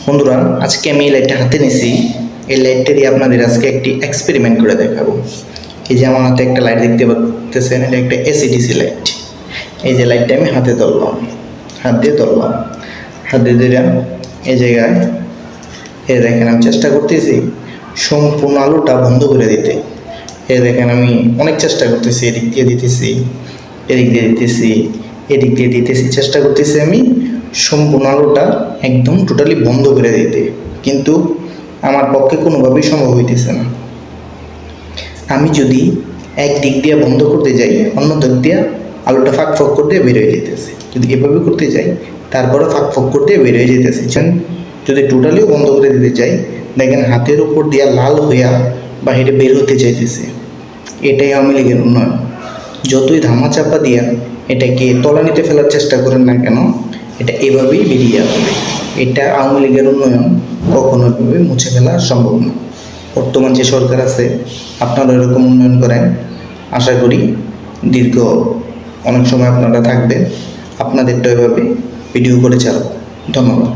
বন্ধুরা, আজকে আমি এই লাইটটা হাতে নিছি। এই লাইটটা দিয়ে আপনাদের আজকে একটি এক্সপেরিমেন্ট করে দেখাবো। এই যে আমার হাতে একটা লাইট দেখতে পাচ্ছেন, এটা একটা এসিডিসি লাইট। এই যে লাইটটা আমি হাতে ধরলাম, হাত দিয়ে ধরলাম, হাত দিয়ে দিলাম এই জায়গায়। এই দেখেন আমি চেষ্টা করতেছি সম্পূর্ণ আলোটা বন্ধ করে দিতে। এই দেখেন আমি অনেক চেষ্টা করতেছি, এদিক দিয়ে দিতেছি, এদিক দিয়ে দিতেছি, এদিক দিয়ে দিতেছি, চেষ্টা করতেছি আমি সম্পূর্ণ আলোটা একদম টোটালি বন্ধ করে দিতে, কিন্তু আমার পক্ষে কোনোভাবেই সম্ভব হইতেছে না। আমি যদি এক দিক দিয়ে বন্ধ করতে যাই, অন্য দিক দিয়ে আলোটা ফাঁক ফক করতে বের হয়ে যেতেছে। যদি এভাবে করতে যাই, তারপরে ফাঁক ফক করতে বের হয়ে যেতেছে। যদি টোটালিও বন্ধ করে দিতে চাই, দেখেন হাতের উপর দিয়া লাল হইয়া বাহিরে বের হতে চাইতেছে। এটাই আওয়ামী লীগের উন্নয়ন। যতই ধামাচাপা দিয়া এটাকে তলানিতে ফেলার চেষ্টা করেন না কেন, এটা এভাবেই বেরিয়ে আসবে। এটা আওয়ামী লীগের উন্নয়ন, কখনো এভাবে মুছে ফেলা সম্ভব না। বর্তমান যে সরকার আছে, আপনারা এরকম উন্নয়ন করেন, আশা করি দীর্ঘ অনেক সময় আপনারা থাকবেন। আপনাদেরটা এভাবে ভিডিও করে চালাবো। ধন্যবাদ।